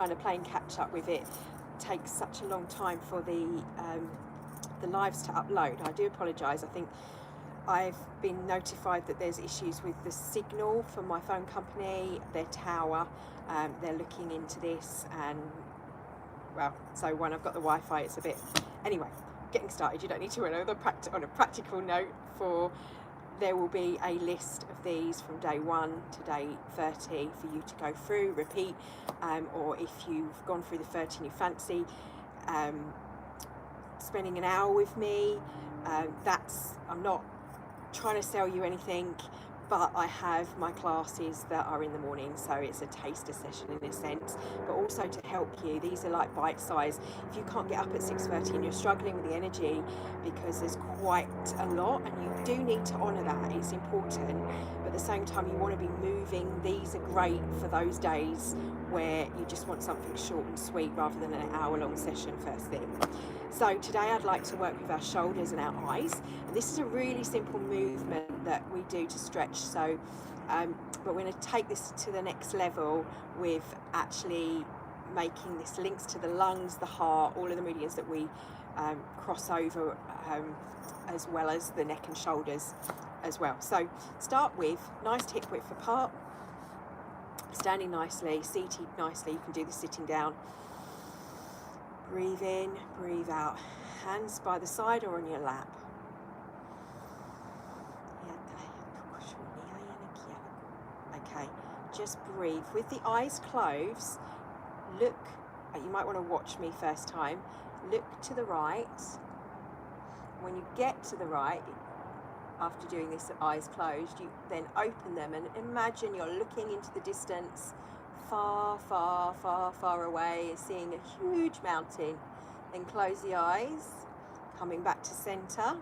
kind of playing catch up with it. Takes such a long time for the lives to upload. I do apologise. I think I've been notified that there's issues with the signal from my phone company, their tower. They're looking into this, and well, so when I've got the Wi-Fi, it's a bit... Anyway, getting started. You don't need to run over on a practical note. There will be a list of these from day 1 to day 30 for you to go through, repeat, or if you've gone through the 30 and you fancy spending an hour with me, I'm not trying to sell you anything, but I have my classes that are in the morning, so it's a taster session in a sense, but also to help you. These are like bite size. If you can't get up at 6:30 and you're struggling with the energy because there's quite a lot, and you do need to honour that, it's important, but at the same time you want to be moving. These are great for those days where you just want something short and sweet rather than an hour-long session first thing. So today I'd like to work with our shoulders and our eyes, and this is a really simple movement that we do to stretch. So but we're going to take this to the next level with actually making this links to the lungs, the heart, all of the meridians that we cross over, as well as the neck and shoulders as well. So start with nice hip width apart, standing nicely, seated nicely. You can do this sitting down. Breathe in, breathe out. Hands by the side or on your lap. Okay, just breathe. With the eyes closed, look, you might want to watch me first time. Look to the right. When you get to the right, after doing this eyes closed, you then open them and imagine you're looking into the distance, far, far, far, far away, and seeing a huge mountain. Then close the eyes, coming back to center.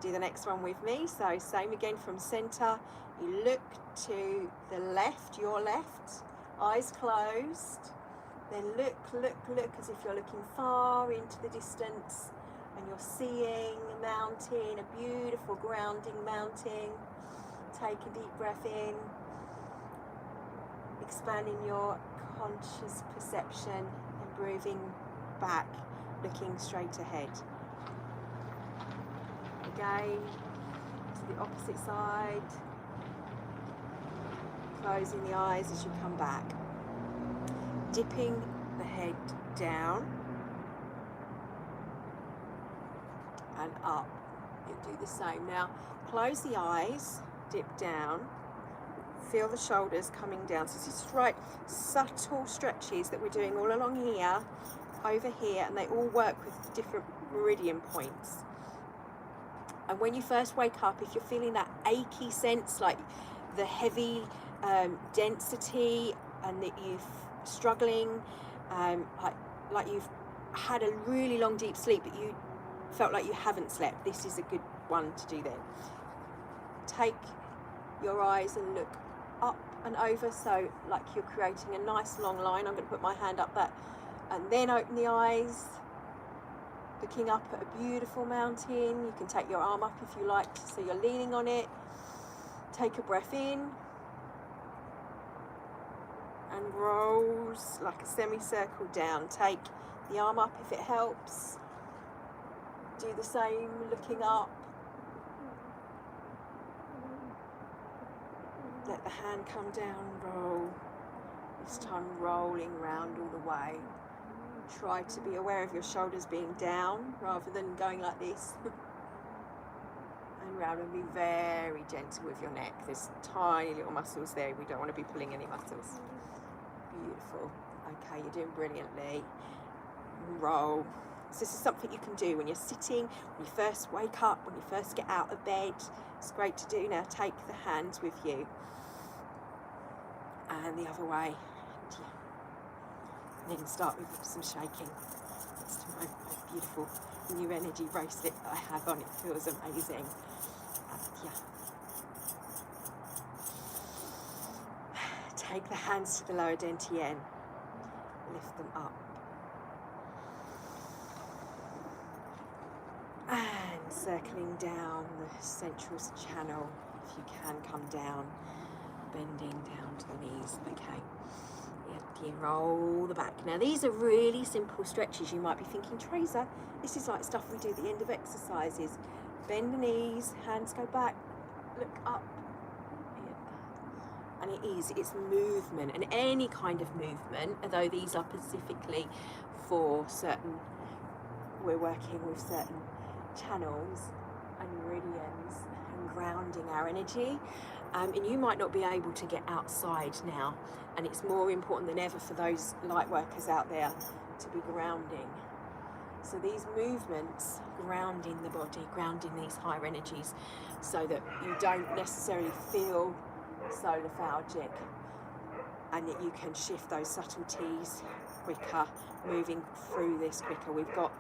Do the next one with me. So same again from center. You look to the left, your left, eyes closed. Then look, look, look as if you're looking far into the distance, and you're seeing a mountain, a beautiful grounding mountain. Take a deep breath in, expanding your conscious perception and breathing back, looking straight ahead. Again, to the opposite side, closing the eyes as you come back, dipping the head down and up. You do the same. Now close the eyes, dip down, feel the shoulders coming down. So this is right, subtle stretches that we're doing all along here, over here, and they all work with different meridian points. And when you first wake up, if you're feeling that achy sense, like the heavy density, and that you're struggling, like you've had a really long deep sleep but you felt like you haven't slept, this is a good one to do then. Take your eyes and look up and over, so like you're creating a nice long line. I'm going to put my hand up that, and then open the eyes, looking up at a beautiful mountain. You can take your arm up if you like, so you're leaning on it. Take a breath in and rolls like a semicircle down. Take the arm up if it helps. Do the same, looking up. Let the hand come down, roll. This time rolling round all the way. Try to be aware of your shoulders being down rather than going like this. And round, and be very gentle with your neck. There's tiny little muscles there. We don't want to be pulling any muscles. Beautiful. Okay, you're doing brilliantly. Roll. So this is something you can do when you're sitting, when you first wake up, when you first get out of bed. It's great to do. Now take the hands with you. And the other way. And then start with some shaking. It's to my beautiful new energy bracelet that I have on. It feels amazing. Take the hands to the lower dantian. Lift them up. And circling down the central channel. If you can, come down, bending down to the knees. Okay. roll the back. Now these are really simple stretches. You might be thinking, Teresa, this is like stuff we do at the end of exercises. Bend the knees, hands go back, look up. And it's movement, and any kind of movement, although these are specifically for certain, we're working with certain channels and meridians and grounding our energy. And you might not be able to get outside now, and it's more important than ever for those light workers out there to be grounding. So these movements, grounding the body, grounding these higher energies, so that you don't necessarily feel so lethargic, and that you can shift those subtleties quicker, moving through this quicker. We've got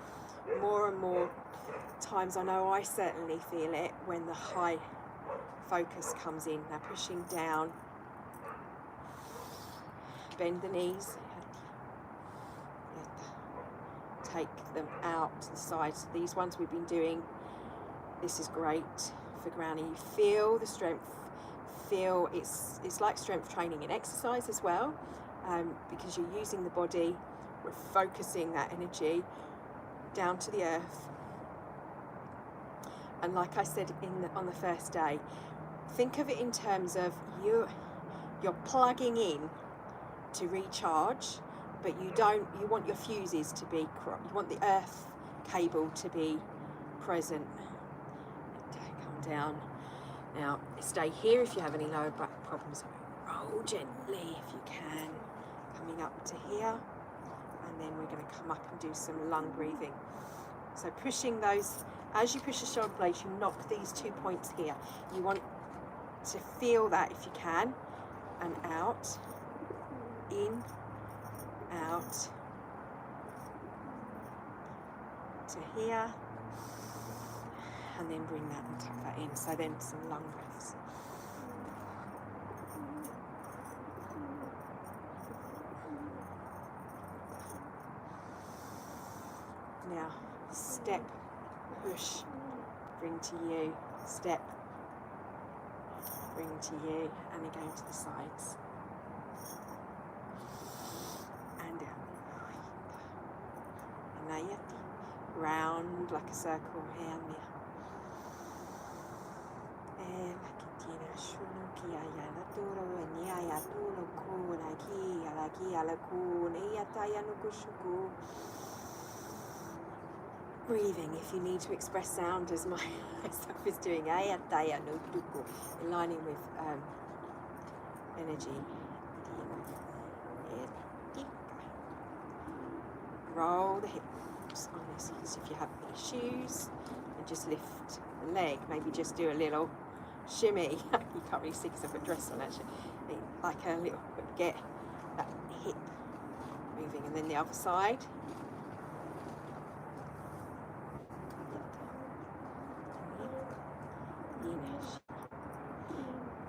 more and more times, I know I certainly feel it, when the high focus comes in. Now pushing down, bend the knees, take them out to the sides. These ones we've been doing, this is great for grounding. You feel the strength, feel it's like strength training in exercise as well, because you're using the body, we're focusing that energy down to the earth. And like I said on the first day, think of it in terms of you're plugging in to recharge, but you want your fuses to be, you want the earth cable to be present. Come down. Now stay here if you have any lower back problems. Roll gently if you can, coming up to here, and then we're going to come up and do some lung breathing. So pushing those, as you push the shoulder blades, you knock these 2 points here. You want to feel that if you can, and out, in, out, to here, and then bring that and tuck that in. So then some lung breaths. Now, step, push, bring to you, step, bring to you, and again to the sides. And down. And now round like a circle here. Breathing, if you need to express sound, as myself is doing, aligning with energy. Roll the hips on this. So if you have any shoes, and just lift the leg, maybe just do a little shimmy. You can't really see because I've got a dress on actually. Like a little, get that hip moving, and then the other side.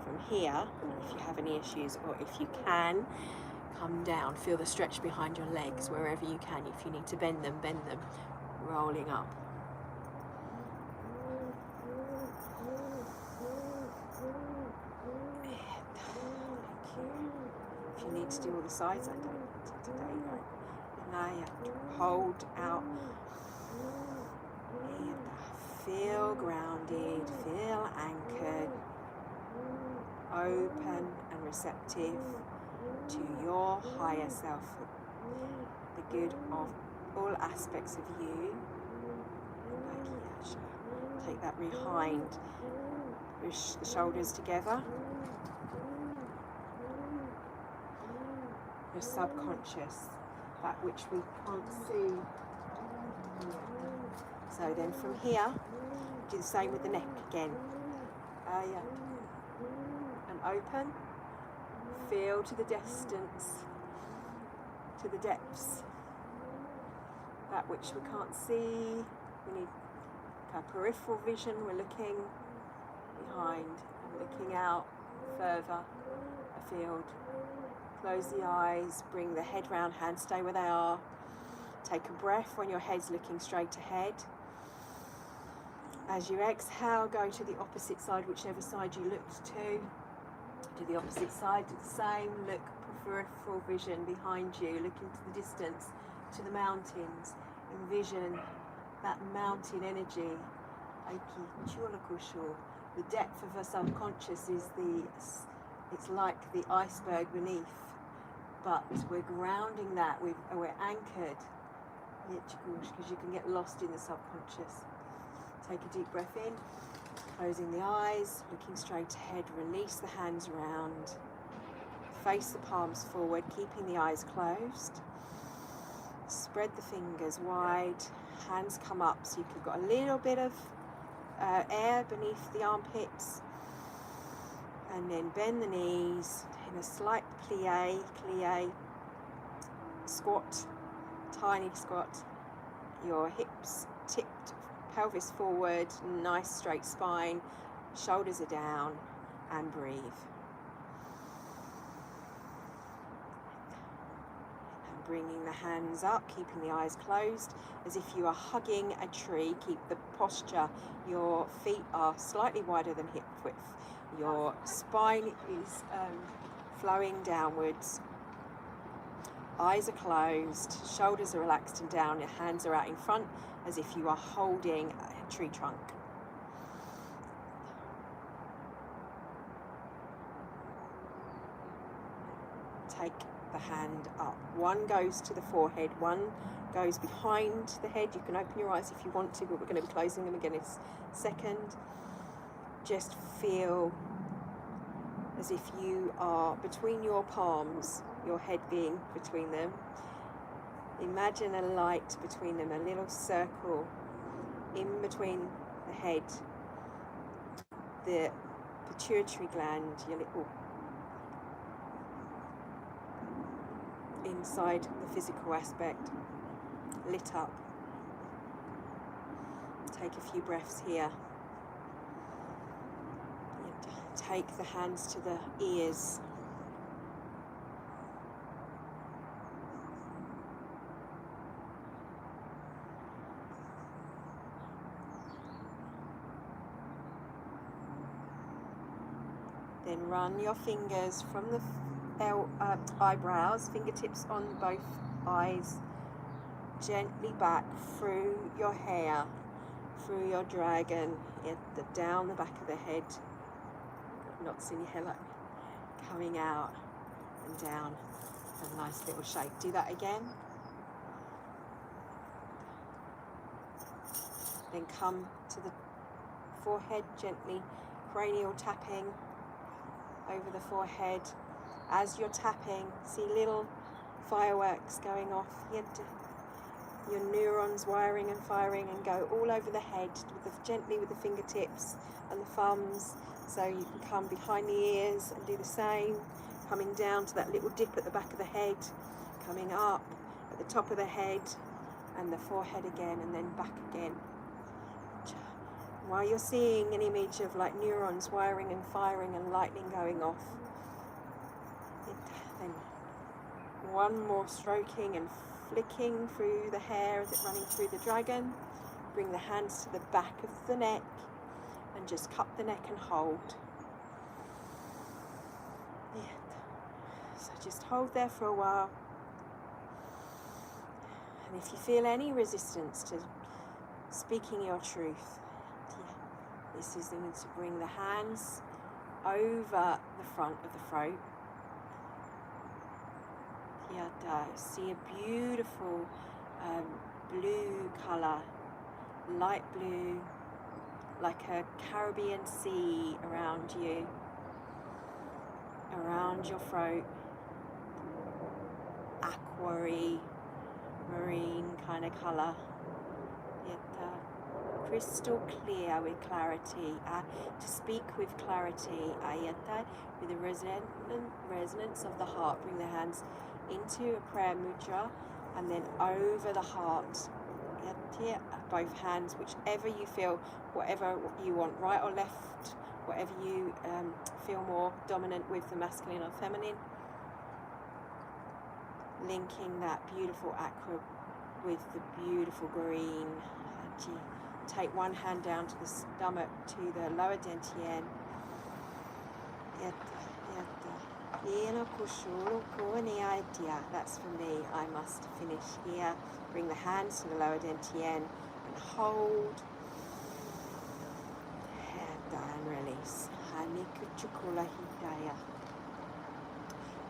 From here, if you have any issues, or if you can, come down, feel the stretch behind your legs wherever you can. If you need to bend them, rolling up. If you need to do all the sides, I don't today, right? Now you have to hold out. Feel grounded, feel anchored, open and receptive to your higher self, the good of all aspects of you. Take that behind, push the shoulders together. Your subconscious, that which we can't see. So then from here, do the same with the neck again. And open. Feel to the distance, to the depths. That which we can't see. We need our peripheral vision. We're looking behind and looking out further afield. Close the eyes, bring the head round, hands stay where they are. Take a breath when your head's looking straight ahead. As you exhale, go to the opposite side, whichever side you looked to. Do the opposite side, do the same, look peripheral vision behind you. Look into the distance to the mountains. Envision that mountain energy. The depth of our subconscious is it's like the iceberg beneath, but we're grounding that, we're anchored, because you can get lost in the subconscious. Take a deep breath in, closing the eyes, looking straight ahead, release the hands around, face the palms forward, keeping the eyes closed. Spread the fingers wide, hands come up so you've got a little bit of air beneath the armpits, and then bend the knees in a slight plie, squat, tiny squat, your hips tipped, pelvis forward, nice straight spine, shoulders are down, and breathe. And bringing the hands up, keeping the eyes closed, as if you are hugging a tree. Keep the posture, your feet are slightly wider than hip width. Your spine is flowing downwards. Eyes are closed, shoulders are relaxed and down, your hands are out in front as if you are holding a tree trunk. Take the hand up. One goes to the forehead, one goes behind the head. You can open your eyes if you want to, but we're going to be closing them again in a second. Just feel as if you are between your palms, your head being between them. Imagine a light between them, a little circle in between the head, the pituitary gland, your little inside the physical aspect, lit up. Take a few breaths here. Take the hands to the ears. Then run your fingers from the eyebrows, fingertips on both eyes, gently back through your hair, through your dragon, down the back of the head. Knots in your hair, like coming out and down. A nice little shake. Do that again. Then come to the forehead, gently cranial tapping over the forehead. As you're tapping, see little fireworks going off. Your neurons wiring and firing, and go all over the head gently with the fingertips and the thumbs. So you can come behind the ears and do the same, coming down to that little dip at the back of the head, coming up at the top of the head and the forehead again, and then back again. While you're seeing an image of like neurons wiring and firing and lightning going off, then one more stroking and flicking through the hair as it running through the dragon. Bring the hands to the back of the neck and just cup the neck and hold. So just hold there for a while. And if you feel any resistance to speaking your truth, this is going to bring the hands over the front of the throat. See a beautiful blue colour, light blue, like a Caribbean sea around you, around your throat, aquary, marine kind of colour, crystal clear with clarity, to speak with clarity, with the resonance of the heart. Bring the hands into a prayer mudra and then over the heart. Both hands, whichever you feel, whatever you want, right or left, whatever you feel more dominant with, the masculine or feminine. Linking that beautiful aqua with the beautiful green. Take one hand down to the stomach, to the lower dantian. That's for me. I must finish here. Bring the hands to the lower dantian and hold. And release.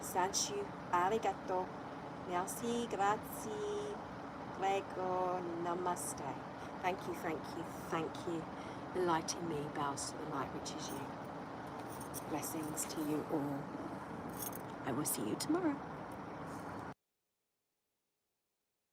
Sanshu, arigato, merci, grazie, prego, namaste. Thank you, thank you, thank you. The light in me bows to the light which is you. Blessings to you all. I will see you tomorrow.